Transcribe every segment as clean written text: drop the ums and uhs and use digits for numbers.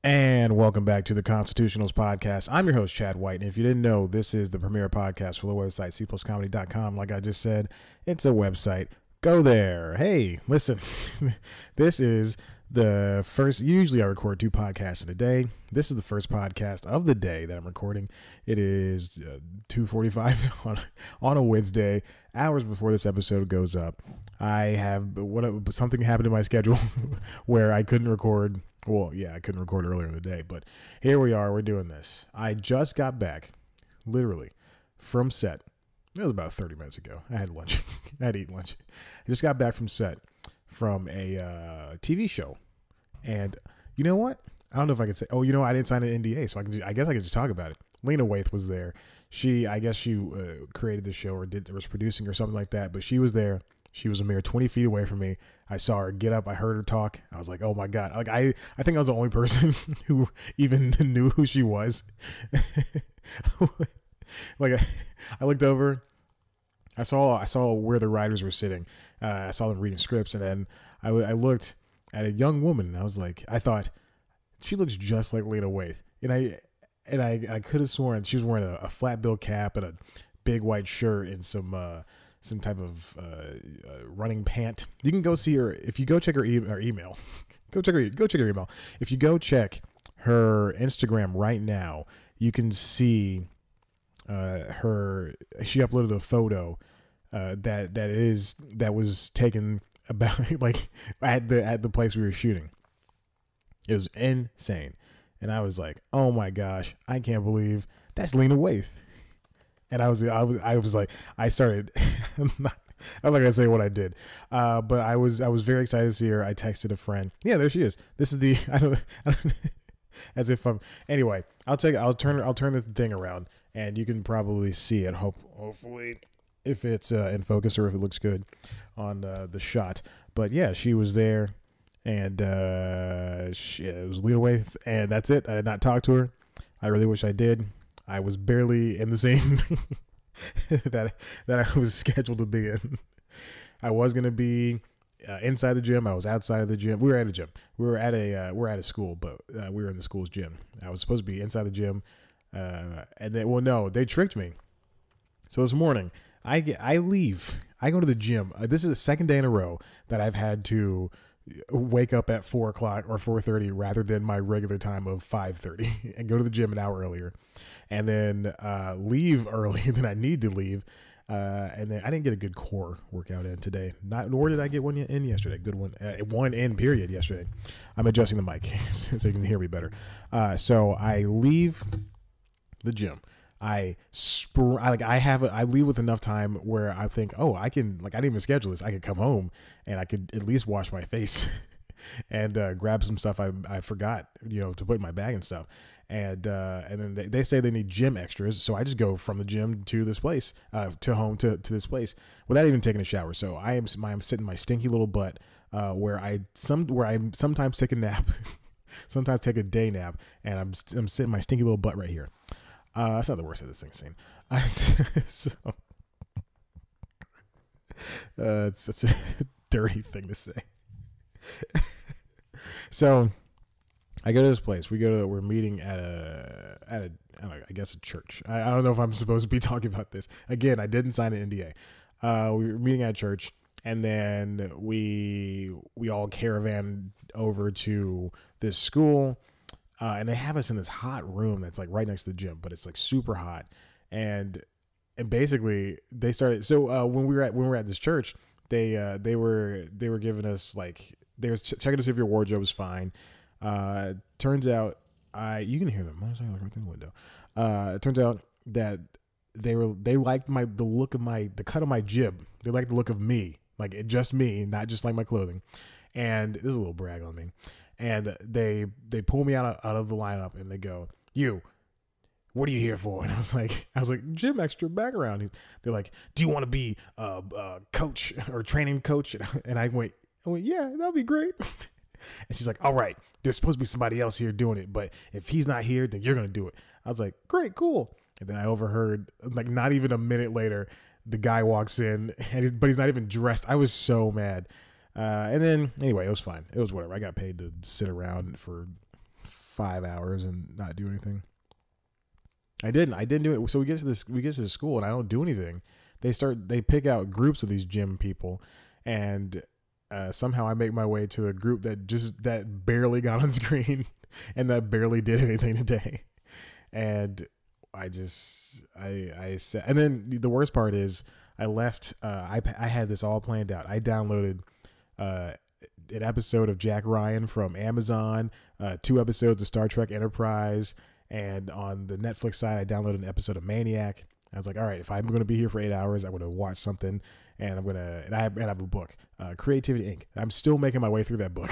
And welcome back to the Constitutionals podcast. I'm your host, Chad White. And if you didn't know, this is the premier podcast for the website, cpluscomedy.com. Like I just said, it's a website. Go there. Hey, listen, this is the first, usually I record 2 podcasts in a day. This is the first podcast of the day that I'm recording. It is 2:45 on a Wednesday, hours before this episode goes up. I have something happened in my schedule where I couldn't record. Well, yeah, I couldn't record earlier in the day, but here we are. We're doing this. I just got back, literally, from set. It was about 30 minutes ago. I had lunch. I had to eat lunch. I just got back from set from a TV show. And you know what? I don't know if I could say, I didn't sign an NDA, so I guess I could just talk about it. Lena Waithe was there. I guess she created the show or was producing or something like that, but she was there. She was a mere 20 feet away from me. I saw her get up. I heard her talk. I was like, oh my God. Like I think I was the only person who even knew who she was. Like I looked over. I saw where the writers were sitting. I saw them reading scripts, and then I looked at a young woman, and I thought she looks just like Lena Waithe. And I could have sworn she was wearing a flat bill cap and a big white shirt and some type of running pant. You can go see her if you go check her email. Go check her email. If you go check her Instagram right now, you can see her. She uploaded a photo that was taken about like at the place we were shooting. It was insane, and I was like, oh my gosh, I can't believe that's Lena Waithe. And I was like, I started. I'm not gonna say what I did, but I was very excited to see her. I texted a friend. Yeah, there she is. This is the I don't as if I'm. Anyway, I'll turn the thing around, and you can probably see it. Hopefully, if it's in focus or if it looks good on the shot. But yeah, she was there, and it was Lena Waithe, and that's it. I did not talk to her. I really wish I did. I was barely in the scene that I was scheduled to be in. I was gonna be inside the gym. I was outside of the gym. We were at a gym. We're at a school, but we were in the school's gym. I was supposed to be inside the gym, and they tricked me. So this morning, I leave. I go to the gym. This is the second day in a row that I've had to wake up at 4 o'clock or 4:30 rather than my regular time of 5:30 and go to the gym an hour earlier, and then leave early than I need to leave. And then I didn't get a good core workout in today. Nor did I get one in yesterday. Good one, one in period yesterday. I'm adjusting the mic so you can hear me better. So I leave the gym. I leave with enough time where I think, I didn't even schedule this. I could come home and I could at least wash my face and grab some stuff I forgot, to put in my bag and stuff. And then they say they need gym extras, so I just go from the gym to this place, to home to this place without even taking a shower. So I'm sitting my stinky little butt where I sometimes take a nap, sometimes take a day nap, and I'm sitting my stinky little butt right here. That's not the worst of this thing's seen. It's such a dirty thing to say. So I go to this place. We're meeting at a I don't know, I guess a church. I don't know if I'm supposed to be talking about this. Again, I didn't sign an NDA. We were meeting at a church, and then we all caravan over to this school. And they have us in this hot room that's like right next to the gym, but it's like super hot. And basically they started. So when we were at this church, they were giving us like, they were checking to see if your wardrobe was fine. Turns out you can hear them motorcycle right through the window. It turns out that they liked the look of the cut of my jib. They liked the look of me, like just me, not just like my clothing. And this is a little brag on me. And they pull me out of the lineup, and they go, "You, what are you here for?" And I was like, gym extra background. They're like, "Do you want to be a coach or training coach?" And I went, "Yeah, that'd be great." And she's like, "All right, there's supposed to be somebody else here doing it, but if he's not here, then you're gonna do it." I was like, "Great, cool." And then I overheard, like, not even a minute later, the guy walks in, but he's not even dressed. I was so mad. And then anyway, it was fine. It was whatever. I got paid to sit around for 5 hours and not do anything. I didn't do it. So we get to the school and I don't do anything. They pick out groups of these gym people, and somehow I make my way to a group that barely got on screen and that barely did anything today. And I said, and then the worst part is I left. I had this all planned out. I downloaded an episode of Jack Ryan from Amazon, 2 episodes of Star Trek Enterprise, and on the Netflix side, I downloaded an episode of Maniac. I was like, all right, if I'm going to be here for 8 hours, I'm going to watch something, and I have a book, Creativity Inc. I'm still making my way through that book.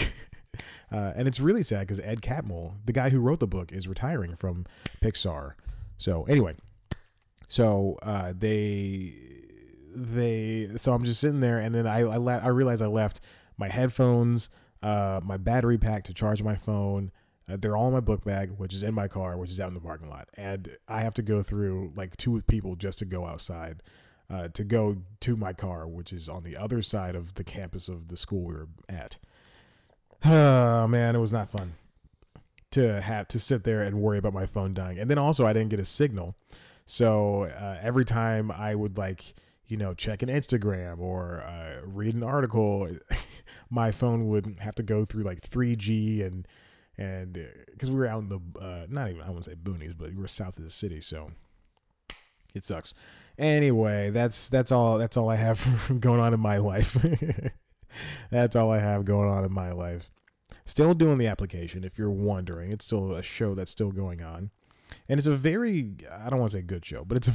And it's really sad because Ed Catmull, the guy who wrote the book, is retiring from Pixar. So anyway, so I'm just sitting there, and then I realized I left my headphones, my battery pack to charge my phone. They're all in my book bag, which is in my car, which is out in the parking lot. And I have to go through like 2 people just to go outside, to go to my car, which is on the other side of the campus of the school we were at. Oh man, it was not fun to have to sit there and worry about my phone dying. And then also I didn't get a signal. So every time I would check an Instagram or read an article, my phone would have to go through like 3G and because we were out in the not even, I wouldn't say boonies, but we were south of the city, so it sucks. Anyway, that's all I have going on in my life. That's all I have going on in my life. Still doing the application, if you're wondering. It's still a show that's still going on. And it's a very, I don't want to say good show, but it's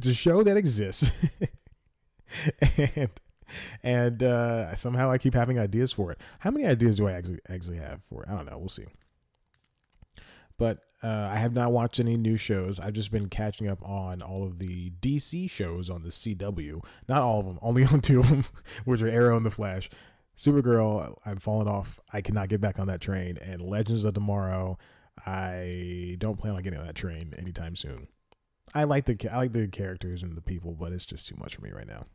a show that exists. and somehow I keep having ideas for it. How many ideas do I actually have for it? I don't know. We'll see. But I have not watched any new shows. I've just been catching up on all of the DC shows on the CW. Not all of them, only on 2 of them, which are Arrow and The Flash. Supergirl, I've fallen off. I cannot get back on that train. And Legends of Tomorrow, I don't plan on getting on that train anytime soon. I like the characters and the people, but it's just too much for me right now.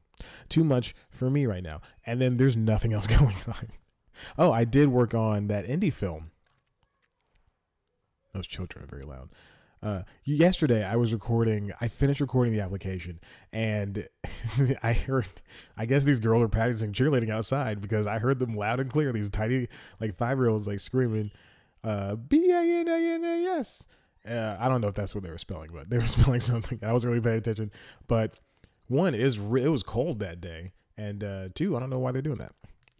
Too much for me right now. And then there's nothing else going on. Oh, I did work on that indie film. Those children are very loud. Yesterday I finished recording the application, and I guess these girls are practicing cheerleading outside because I heard them loud and clear. These tiny, 5-year-olds screaming, BANANAS. I don't know if that's what they were spelling, but they were spelling something. I wasn't really paying attention. But 1 it was cold that day, and 2, I don't know why they're doing that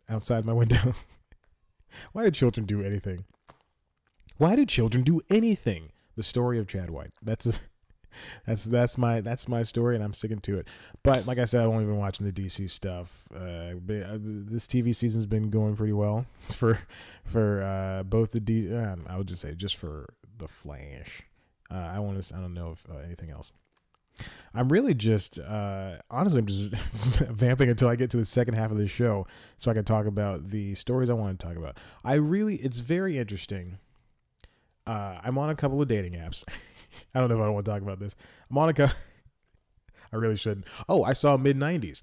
outside my window. Why do children do anything? Why do children do anything? The story of Chad White. That's my story, and I'm sticking to it. But like I said, I've only been watching the DC stuff. This TV season's been going pretty well for both the I would just say just for the Flash. I don't know if anything else. I'm really just honestly, I'm just vamping until I get to the second half of the show so I can talk about the stories I want to talk about. It's very interesting. I'm on a couple of dating apps. I don't know if I don't want to talk about this. I'm on I really shouldn't. Oh, I saw mid-90s.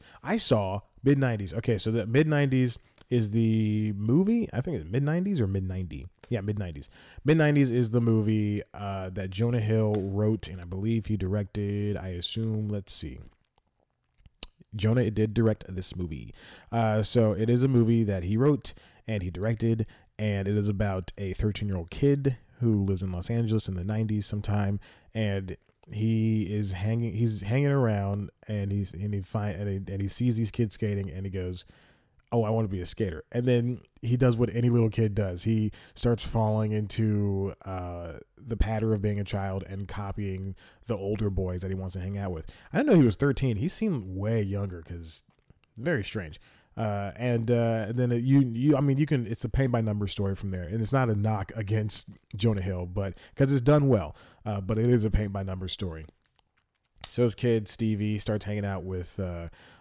Okay, so the mid-90s is the movie. I think it's mid-90s or mid-90. Yeah, mid-90s. Mid-90s is the movie that Jonah Hill wrote, and I believe he directed. I assume, let's see. Jonah did direct this movie. So it is a movie that he wrote and he directed, and it is about a 13-year-old kid who lives in Los Angeles in the 90s sometime, and he's hanging around, and he sees these kids skating, and he goes, oh, I want to be a skater. And then he does what any little kid does. He starts falling into the pattern of being a child and copying the older boys that he wants to hang out with. I didn't know he was 13. He seemed way younger, because very strange. And then you can, it's a paint by number story from there. And it's not a knock against Jonah Hill, but because it's done well, but it is a paint by number story. So his kid, Stevie, starts hanging out with,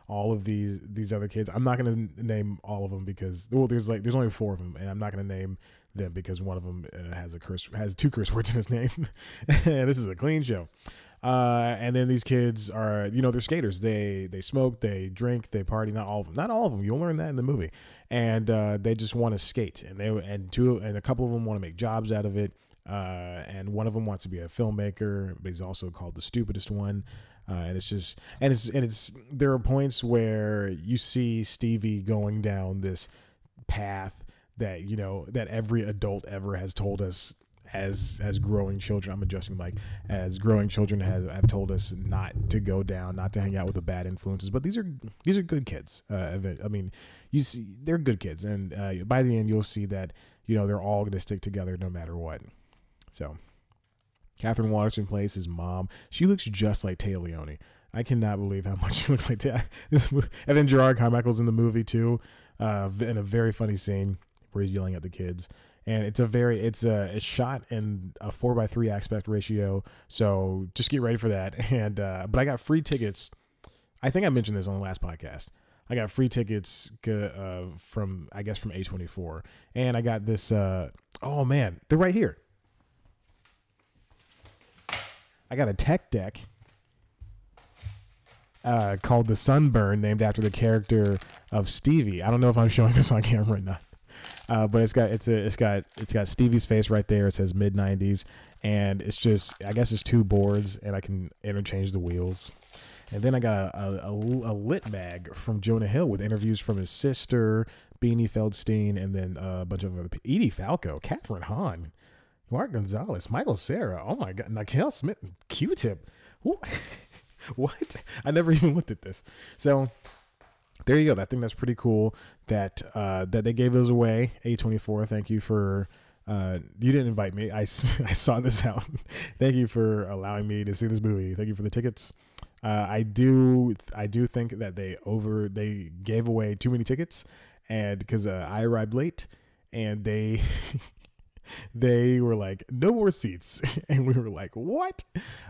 all of these other kids. I'm not going to name all of them because there's only 4 of them, and I'm not going to name them because one of them has 2 curse words in his name. And this is a clean show. And then these kids are, they're skaters. They smoke, they drink, they party. Not all of them. You'll learn that in the movie. And they just want to skate, and a couple of them want to make jobs out of it. And one of them wants to be a filmmaker, but he's also called the stupidest one. And it's there are points where you see Stevie going down this path that, you know, that every adult ever has told us as growing children. I'm adjusting Mike. As growing children have told us not to go down, not to hang out with the bad influences. But these are good kids. I mean, you see, they're good kids, and by the end, you'll see that, you know, they're all going to stick together no matter what. So, Catherine Waterston plays his mom. She looks just like Téa Leoni. I cannot believe how much she looks like Téa. And then Gerard Carmichael's in the movie too, in a very funny scene where he's yelling at the kids. And it's shot in a 4:3 aspect ratio. So just get ready for that. And but I got free tickets. I think I mentioned this on the last podcast. I got free tickets from A24, and I got this. Oh man, they're right here. I got a tech deck called the Sunburn, named after the character of Stevie. I don't know if I'm showing this on camera or not. But it's got Stevie's face right there. It says mid-90s, and it's just, I guess it's 2 boards, and I can interchange the wheels. And then I got a lit bag from Jonah Hill with interviews from his sister, Beanie Feldstein, and then a bunch of other people. Edie Falco, Catherine Hahn, Mark Gonzalez, Michael Cera. Oh my God, Nakel Smith, Q-Tip. What? I never even looked at this. So there you go. I think that's pretty cool that they gave those away. A24, thank you for. You didn't invite me. I saw this out. Thank you for allowing me to see this movie. Thank you for the tickets. I do think that they gave away too many tickets, and because I arrived late, and they they were like, no more seats. And we were like, what?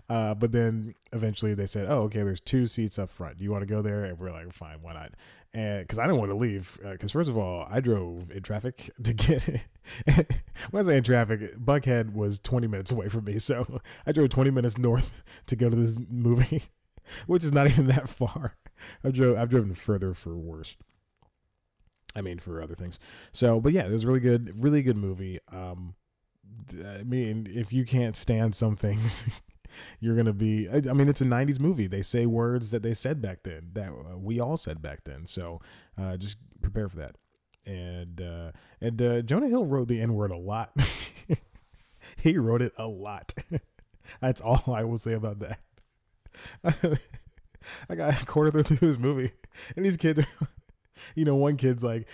But then eventually they said, oh, okay, there's 2 seats up front. Do you want to go there? And we're like, fine, why not? And because I didn't want to leave, because first of all, I drove in traffic to get when I say in traffic, Buckhead was 20 minutes away from me. So I drove 20 minutes north to go to this movie, which is not even that far. I've driven further for worse. I mean, for other things. So, but yeah, it was really good movie. I mean, if you can't stand some things, you're going to be, I mean, it's a 90s movie. They say words that they said back then, that we all said back then. So, just prepare for that. And Jonah Hill wrote the N-word a lot. He wrote it a lot. That's all I will say about that. I got a quarter through this movie, and these kids, you know, one kid's like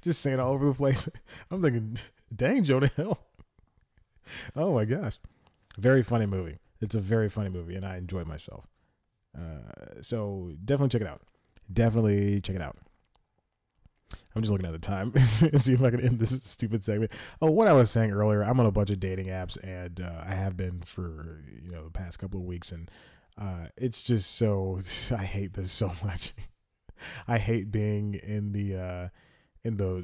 just saying all over the place. I'm thinking, dang, Jonah Hill. Oh my gosh. Very funny movie. It's a very funny movie, and I enjoy myself. So definitely check it out. Definitely check it out. I'm just looking at the time. See if I can end this stupid segment. Oh, what I was saying earlier, I'm on a bunch of dating apps, and I have been for, you know, the past couple of weeks, and it's just so, I hate this so much. I hate being in the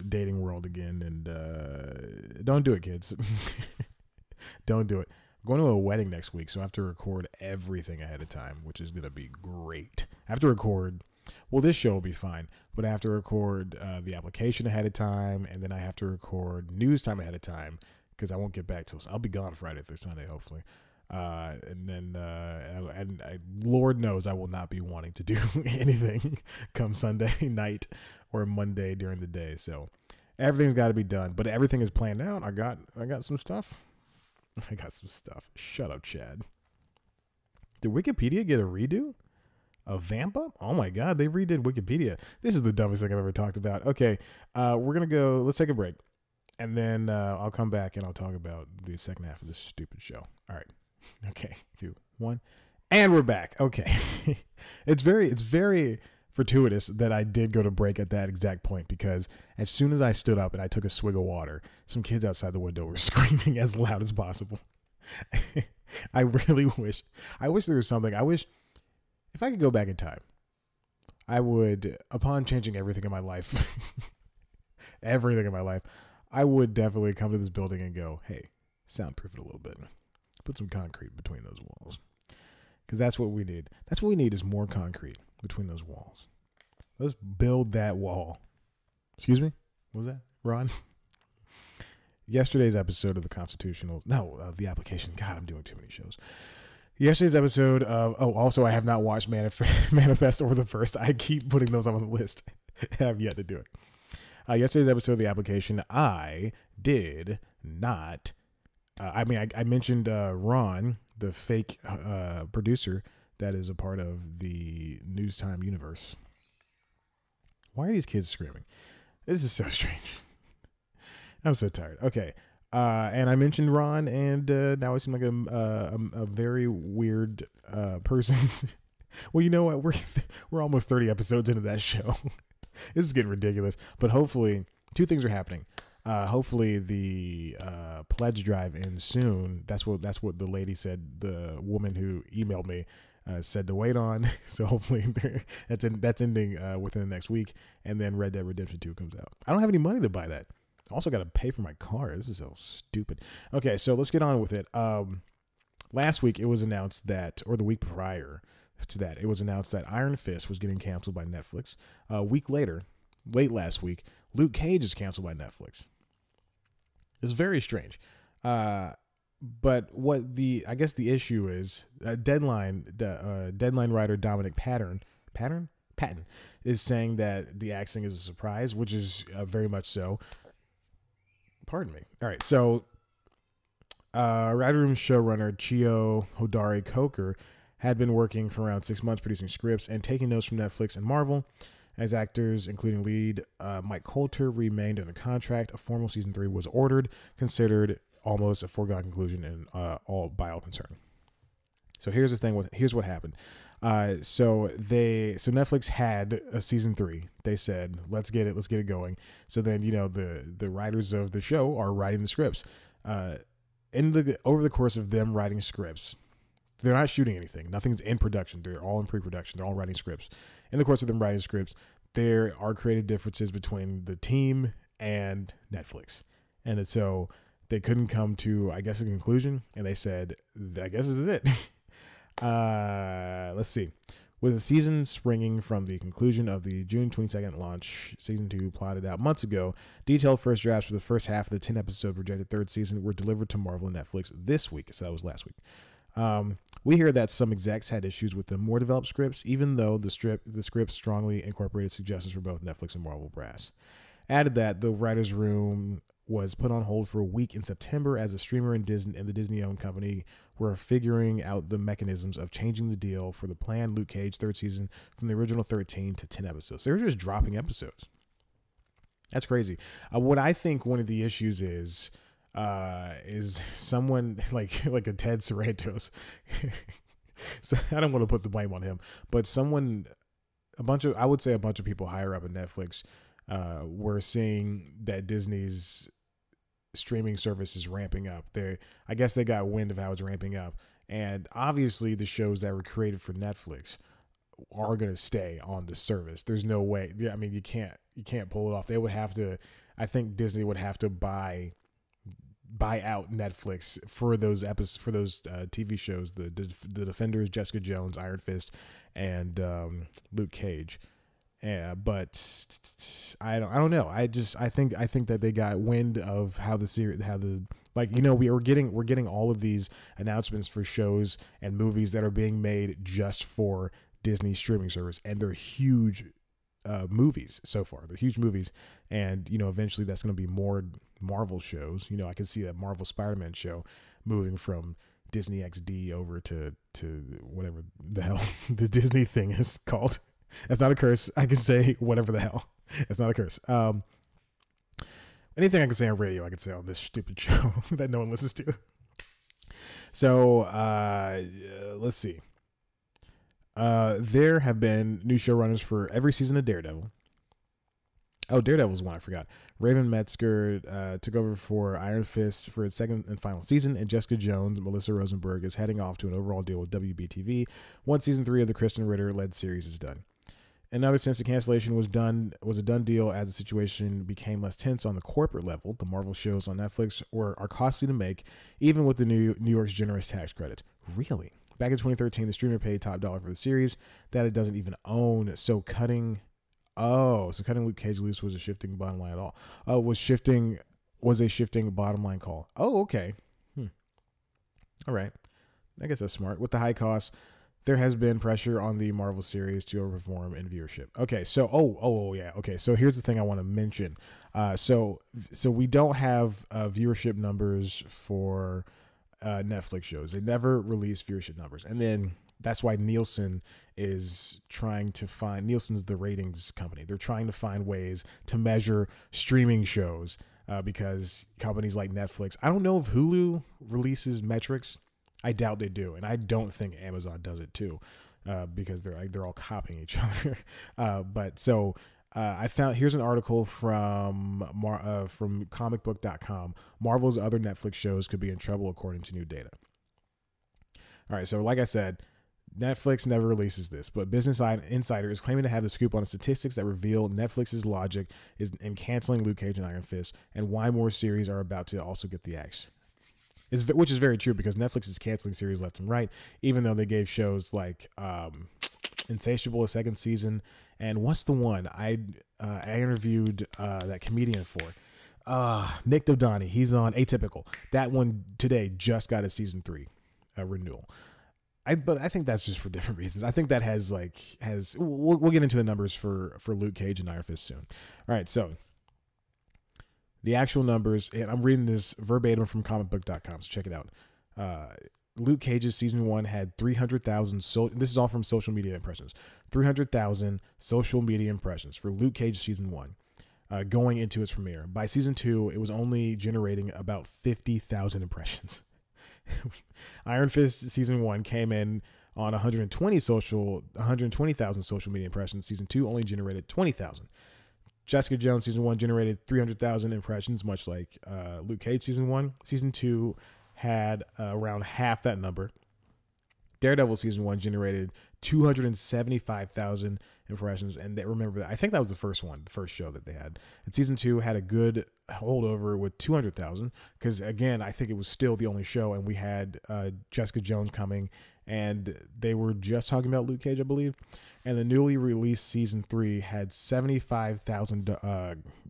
dating world again, and don't do it, kids. Don't do it. I'm going to a wedding next week, so I have to record everything ahead of time, which is going to be great. I have to record, well, this show will be fine, but I have to record the application ahead of time, and then I have to record news time ahead of time, because I won't get back till, I'll be gone Friday through Sunday, hopefully. And then, Lord knows I will not be wanting to do anything come Sunday night or Monday during the day. So everything's got to be done, but everything is planned out. I got some stuff. I got some stuff. Shut up, Chad. Did Wikipedia get a redo? A vamp up? Oh my God, they redid Wikipedia. This is the dumbest thing I've ever talked about. Okay, we're going to go, let's take a break. And then I'll come back and I'll talk about the second half of this stupid show. All right. Okay, 2, 1, and we're back. Okay, it's very fortuitous that I did go to break at that exact point, because as soon as I stood up and I took a swig of water, some kids outside the window were screaming as loud as possible. I really wish there was something. I wish if I could go back in time, I would, upon changing everything in my life, I would definitely come to this building and go, hey, soundproof it a little bit. Put some concrete between those walls, because that's what we need. That's what we need, is more concrete between those walls. Let's build that wall. Excuse me? What was that, Ron? yesterday's episode of The Application. God, I'm doing too many shows. Yesterday's episode of, also I have not watched Manifest or The First. I keep putting those on the list. I have yet to do it. Yesterday's episode of The Application, I did not, I mentioned Ron, the fake producer that is a part of the News Time universe. Why are these kids screaming? This is so strange. I'm so tired. Okay. And I mentioned Ron, and now I seem like a very weird person. Well, you know what? We're almost 30 episodes into that show. This is getting ridiculous. But hopefully, two things are happening. Hopefully, the pledge drive ends soon. That's what the lady said. The woman who emailed me said to wait on. So hopefully, that's ending within the next week. And then Red Dead Redemption 2 comes out. I don't have any money to buy that. Also got to pay for my car. This is so stupid. Okay, so let's get on with it. Last week it was announced that, or the week prior to that, it was announced that Iron Fist was getting canceled by Netflix. A week later, late last week, Luke Cage is canceled by Netflix. It's very strange. But what I guess the issue is, Deadline writer Dominic Patton is saying that the axing is a surprise, which is very much so. Pardon me. All right, so Writer Room showrunner Chio Hodari Coker had been working for around 6 months producing scripts and taking notes from Netflix and Marvel. As actors, including lead Mike Colter, remained under contract, a formal season 3 was ordered, considered almost a foregone conclusion and by all concerned. So here's the thing. Here's what happened. So Netflix had a season 3. They said, let's get it going. So then, the writers of the show are writing the scripts. Over the course of them writing scripts, they're not shooting anything. Nothing's in production. They're all in pre-production. They're all writing scripts. In the course of them writing scripts, there are creative differences between the team and Netflix. And so they couldn't come to, I guess, a conclusion. And they said, I guess this is it. Let's see. With the season springing from the conclusion of the June 22nd launch, season 2 plotted out months ago, detailed first drafts for the first half of the 10-episode projected third season were delivered to Marvel and Netflix this week. So that was last week. We hear that some execs had issues with the more developed scripts, even though the script strongly incorporated suggestions for both Netflix and Marvel brass. Added that the writer's room was put on hold for a week in September as a streamer and the Disney-owned company were figuring out the mechanisms of changing the deal for the planned Luke Cage third season from the original 13 to 10 episodes. They were just dropping episodes. That's crazy. What I think one of the issues is someone like a Ted Sarandos. So I don't want to put the blame on him, but I would say a bunch of people higher up at Netflix were seeing that Disney's streaming service is ramping up. I guess they got wind of how it's ramping up, and obviously the shows that were created for Netflix are going to stay on the service. There's no way. I mean, you can't pull it off. They would have to. I think Disney would have to buy out Netflix for those episodes, for those TV shows, the Defenders, Jessica Jones, Iron Fist, and Luke Cage. Yeah, but I don't know. I think that they got wind of how the series, we're getting all of these announcements for shows and movies that are being made just for Disney streaming service, and they're huge movies so far. They're huge movies, and eventually that's going to be more Marvel shows. I can see that Marvel Spider-Man show moving from Disney XD over to whatever the hell the Disney thing is called. That's not a curse. I can say whatever the hell. It's not a curse. Anything I can say on radio, I can say on this stupid show that no one listens to. So let's see. There have been new showrunners for every season of Daredevil. Oh, Daredevil was one I forgot. Raven Metzger took over for Iron Fist for its second and final season, and Jessica Jones, Melissa Rosenberg, is heading off to an overall deal with WB-TV once season 3 of the Kristen Ritter-led series is done. Another sense the cancellation was a done deal as the situation became less tense on the corporate level. The Marvel shows on Netflix are costly to make, even with the New York's generous tax credit. Really? Back in 2013, the streamer paid top dollar for the series that it doesn't even own. So cutting Luke Cage loose was a shifting bottom line at all. Was shifting was a shifting bottom line call. Oh, okay. All right. I guess that's smart. With the high cost, there has been pressure on the Marvel series to overperform in viewership. Okay, so yeah. Okay, so here's the thing I want to mention. So we don't have viewership numbers for Netflix shows. They never release viewership numbers, and then that's why Nielsen is trying to find. Nielsen's the ratings company. They're trying to find ways to measure streaming shows because companies like Netflix. I don't know if Hulu releases metrics. I doubt they do, and I don't think Amazon does it too, because they're all copying each other. I found here's an article from comicbook.com. Marvel's other Netflix shows could be in trouble according to new data. All right, so like I said, Netflix never releases this, but Business Insider is claiming to have the scoop on the statistics that reveal Netflix's logic is in canceling Luke Cage and Iron Fist, and why more series are about to also get the axe. Which is very true because Netflix is canceling series left and right, even though they gave shows like Insatiable a second season. And what's the one I interviewed that comedian for? Nick Dodani. He's on Atypical. That one today just got a season 3 renewal. But I think that's just for different reasons. I think that has we'll get into the numbers for Luke Cage and Iron Fist soon. All right, so the actual numbers, and I'm reading this verbatim from comicbook.com, so check it out. Luke Cage's season 1 had 300,000. This is all from social media impressions. 300,000 social media impressions for Luke Cage season 1 going into its premiere. By season 2, it was only generating about 50,000 impressions. Iron Fist season 1 came in on 120,000 social media impressions. Season 2 only generated 20,000. Jessica Jones season 1 generated 300,000 impressions, much like Luke Cage season 1. Season 2 had around half that number. Daredevil season 1 generated 275,000 impressions, and remember, I think that was the first show that they had. And season 2 had a good holdover with 200,000, because again, I think it was still the only show, and we had Jessica Jones coming, and they were just talking about Luke Cage, I believe. And the newly released season 3 had 75,000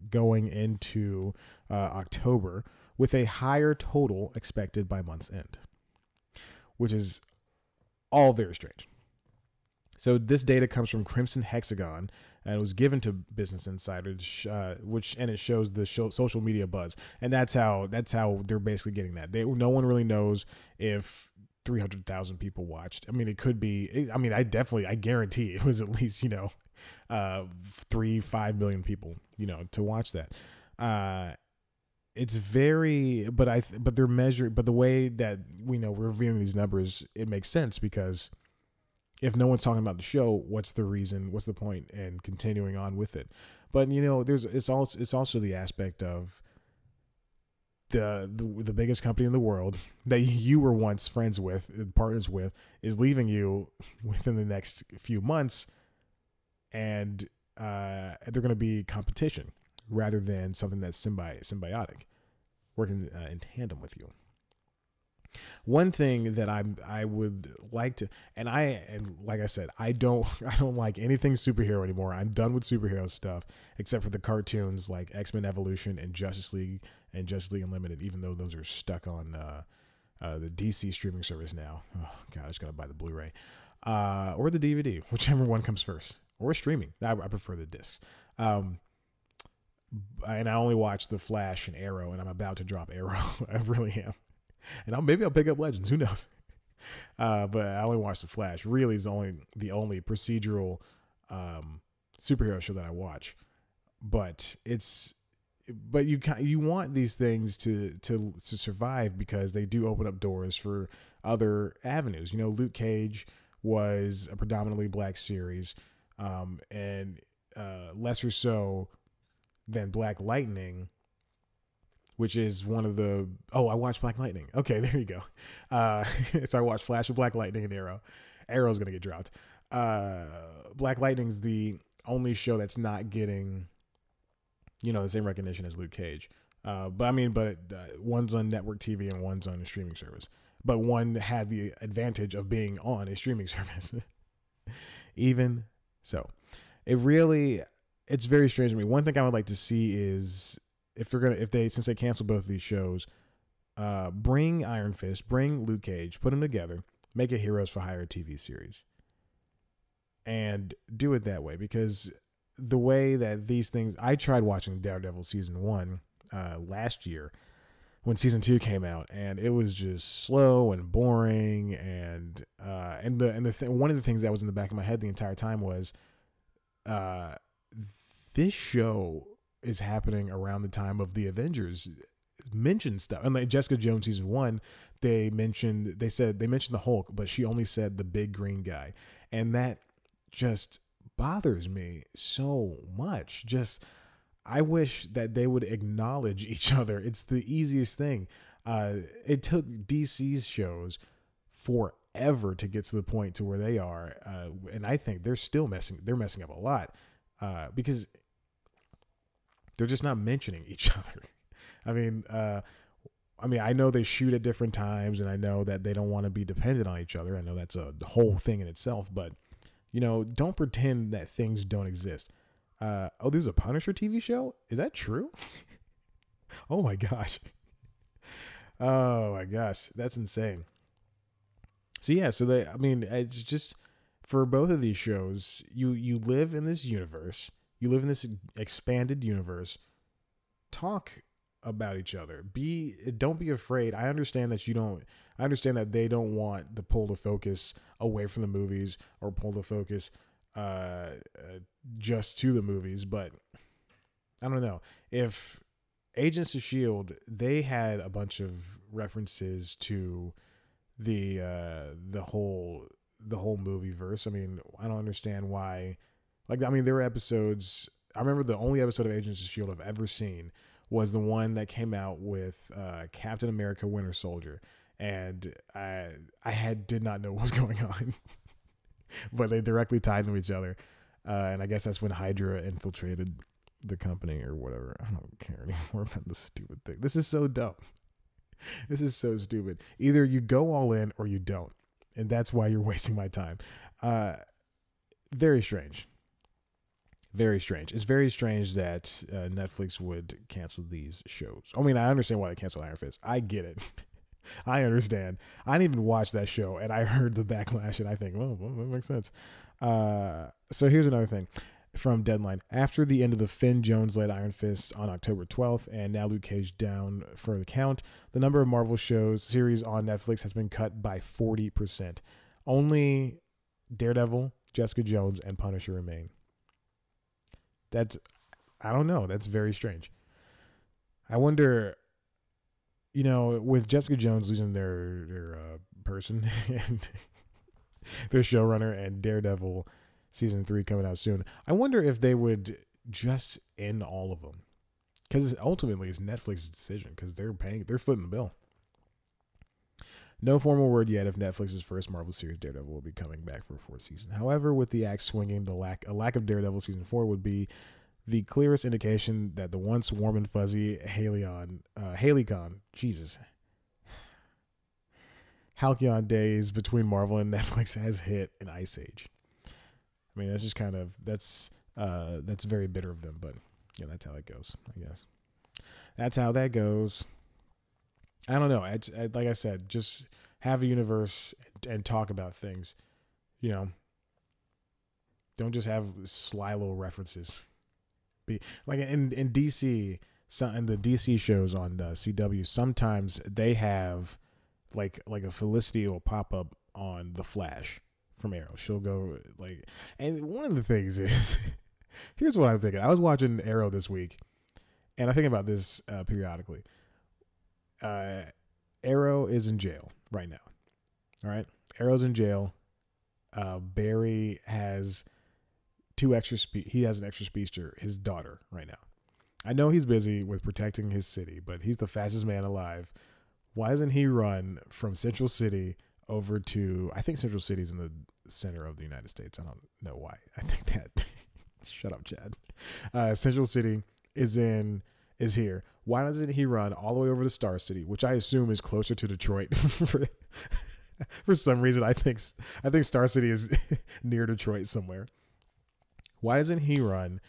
going into October, with a higher total expected by month's end, which is all very strange. So this data comes from Crimson Hexagon, and it was given to Business Insider, and it shows the social media buzz, and that's how they're basically getting that. No one really knows if 300,000 people watched. I mean, it could be. I mean, I guarantee it was at least 3-5 million people to watch that. It's very, but they're measuring, but the way that we're reviewing these numbers, it makes sense, because if no one's talking about the show, what's the reason? What's the point in continuing on with it? But it's also the aspect of the biggest company in the world that you were once friends with, partners with, is leaving you within the next few months, and they're going to be competition rather than something that's symbiotic, working in tandem with you. One thing that I would like to, and like I said, I don't like anything superhero anymore. I'm done with superhero stuff, except for the cartoons like X-Men Evolution and Justice League Unlimited, even though those are stuck on the DC streaming service now. Oh God, I just gotta buy the Blu-ray or the DVD, whichever one comes first, or streaming. I prefer the discs. And I only watch The Flash and Arrow, and I'm about to drop Arrow. I really am. And maybe I'll pick up Legends. Who knows? But I only watch The Flash. Really, is the only procedural superhero show that I watch. But you want these things to survive, because they do open up doors for other avenues. Luke Cage was a predominantly black series, and lesser so than Black Lightning, which is one of the... Oh, I watched Black Lightning. Okay, there you go. So I watched Flash with Black Lightning and Arrow. Arrow's going to get dropped. Black Lightning's the only show that's not getting, the same recognition as Luke Cage. But one's on network TV and one's on a streaming service. But one had the advantage of being on a streaming service. Even so, it's very strange to me. One thing I would like to see is since they canceled both of these shows, bring Iron Fist, bring Luke Cage, put them together, make a Heroes for Hire TV series, and do it that way. Because the way that these things, I tried watching Daredevil season 1 last year when season 2 came out, and it was just slow and boring. And one of the things that was in the back of my head the entire time was, this show is happening around the time of the Avengers mentioned stuff. And like Jessica Jones season 1, they mentioned the Hulk, but she only said the big green guy. And that just bothers me so much. Just, I wish that they would acknowledge each other. It's the easiest thing. It took DC's shows forever to get to the point to where they are. And I think they're messing up a lot, because they're just not mentioning each other. I mean, I know they shoot at different times, and I know that they don't want to be dependent on each other. I know that's a whole thing in itself, but don't pretend that things don't exist. There's a Punisher TV show? Is that true? Oh my gosh. Oh my gosh. That's insane. So yeah, it's just, for both of these shows, you live in this universe. You live in this expanded universe. Talk about each other. Don't be afraid. I understand that they don't want to pull the focus away from the movies, or pull the focus just to the movies, but I don't know. If Agents of S.H.I.E.L.D., they had a bunch of references to the whole movie verse. I mean, I don't understand why. There were episodes. I remember the only episode of Agents of S.H.I.E.L.D. I've ever seen was the one that came out with Captain America Winter Soldier. And I did not know what was going on. But they directly tied to each other. And I guess that's when Hydra infiltrated the company or whatever. I don't care anymore about this stupid thing. This is so dumb. This is so stupid. Either you go all in or you don't. And that's why you're wasting my time. Very strange. Very strange. It's very strange that Netflix would cancel these shows. I mean, I understand why they canceled Iron Fist. I get it. I understand. I didn't even watch that show, and I heard the backlash, and I think, well, that makes sense. So here's another thing from Deadline. After the end of the Finn Jones-led Iron Fist on October 12th, and now Luke Cage down for the count, the number of Marvel series on Netflix has been cut by 40%. Only Daredevil, Jessica Jones, and Punisher remain. I don't know. That's very strange. I wonder, with Jessica Jones losing their person and their showrunner, and Daredevil season 3 coming out soon, I wonder if they would just end all of them. Because ultimately it's Netflix's decision, because they're footing the bill. No formal word yet if Netflix's first Marvel series Daredevil will be coming back for a 4th season. However, with the axe swinging, a lack of Daredevil season 4 would be the clearest indication that the once warm and fuzzy Halcyon days between Marvel and Netflix has hit an ice age. I mean, that's just that's very bitter of them, but yeah, that's how it goes, I guess. That's how that goes. I don't know. Like I said, just have a universe and talk about things. Don't just have sly little references. Like in DC, in the DC shows on CW, sometimes they have like a Felicity will pop up on the Flash from Arrow. She'll go and one of the things is, here's what I'm thinking. I was watching Arrow this week, and I think about this periodically. Arrow is in jail right now. All right. Arrow's in jail. Barry has he has an extra speedster, his daughter, right now. I know he's busy with protecting his city, but he's the fastest man alive. Why doesn't he run from Central City over to, I think Central City is in the center of the United States. I don't know why. I think that, shut up, Chad. Central City is here. Why doesn't he run all the way over to Star City, which I assume is closer to Detroit? For some reason, I think Star City is near Detroit somewhere. Why doesn't he run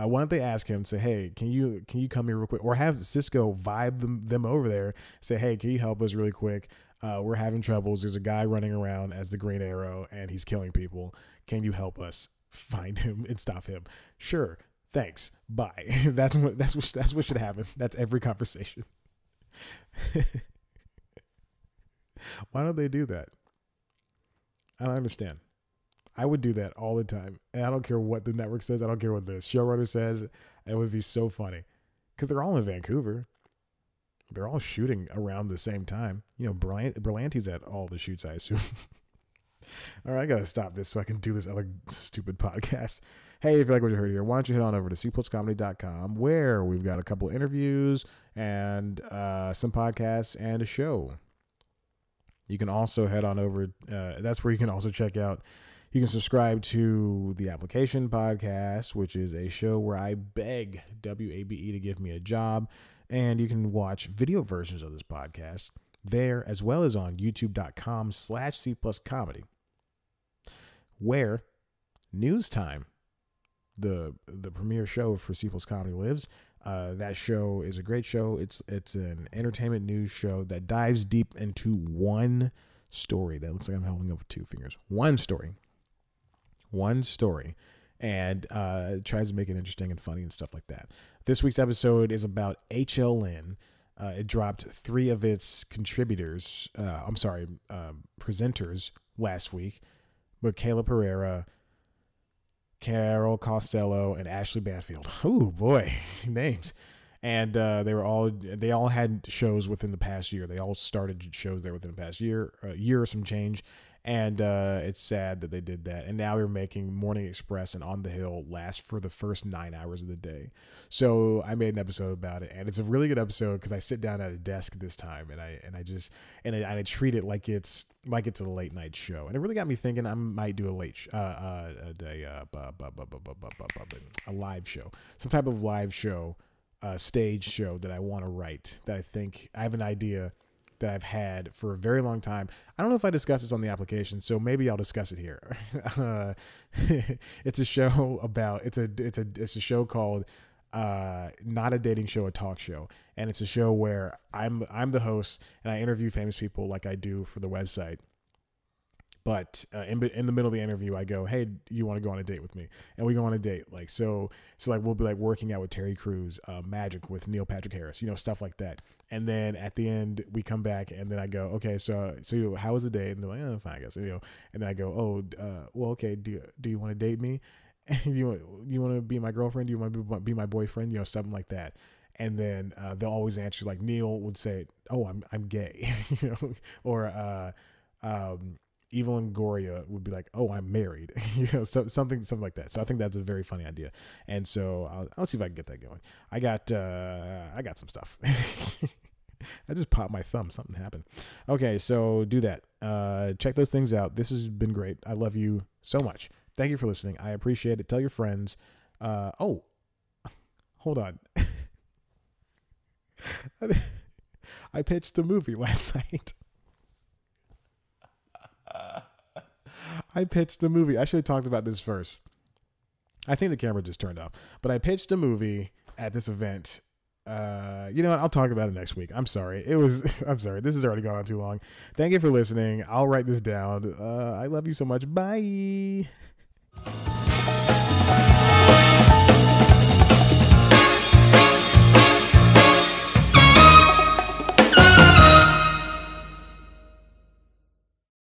Why don't they ask him, say, hey, can you come here real quick? Or have Cisco vibe them over there, say, hey, can you help us really quick? We're having troubles. There's a guy running around as the Green Arrow, and he's killing people. Can you help us find him and stop him? Sure. Thanks. Bye. That's what should happen. That's every conversation. Why don't they do that? I don't understand. I would do that all the time. And I don't care what the network says. I don't care what the showrunner says. It would be so funny. Because they're all in Vancouver. They're all shooting around the same time. You know, Berlanti's at all the shoots, I assume. All right, I got to stop this so I can do this other stupid podcast. Hey, if you like what you heard here, why don't you head on over to cpluscomedy.com, where we've got a couple of interviews and some podcasts and a show. You can also head on over. That's where you can also check out. You can subscribe to the Application Podcast, which is a show where I beg WABE to give me a job. And you can watch video versions of this podcast there, as well as on youtube.com/cpluscomedy, where News Time, the premiere show for C Plus Comedy, lives. That show is a great show. It's an entertainment news show that dives deep into one story. That looks like I'm holding up with two fingers. One story, and tries to make it interesting and funny and stuff like that. This week's episode is about HLN. It dropped 3 of its presenters last week: Michaela Pereira, Carol Costello, and Ashley Banfield. Oh boy, names. And they all had shows within the past year. They all started shows there within the past year or some change. And it's sad that they did that. And now they're making Morning Express and On the Hill last for the first 9 hours of the day. So I made an episode about it, and it's a really good episode because I sit down at a desk this time, and I treat it like it's a late night show. And it really got me thinking I might do a live show, some type of live show, stage show that I want to write. That I think I have an idea that I've had for a very long time. I don't know if I discussed this on the application, so maybe I'll discuss it here. It's a show about it's a show called Not a Dating Show, a Talk Show, and it's a show where I'm the host and I interview famous people like I do for the website. But in the middle of the interview, I go, "Hey, you want to go on a date with me?" And we go on a date. So we'll be like working out with Terry Crews, magic with Neil Patrick Harris, stuff like that. And then at the end, we come back, and then I go, "Okay, so how was the date?" And they're like, "Oh, fine, I guess." And then I go, "Oh, well, okay. Do you want to date me? you want to be my girlfriend? Do you want to be my boyfriend? Something like that." And then they'll always answer, like Neil would say, "Oh, I'm gay," or Evelyn Goria would be like, "Oh, I'm married," something like that. So I think that's a very funny idea, and so I'll see if I can get that going. I got some stuff. I just popped my thumb. Something happened. Okay, so do that. Check those things out. This has been great. I love you so much. Thank you for listening. I appreciate it. Tell your friends. Oh, hold on. I pitched a movie last night. I pitched a movie. I should have talked about this first. I think the camera just turned off. But I pitched a movie at this event. You know what? I'll talk about it next week. I'm sorry. I'm sorry. This has already gone on too long. Thank you for listening. I'll write this down. I love you so much. Bye.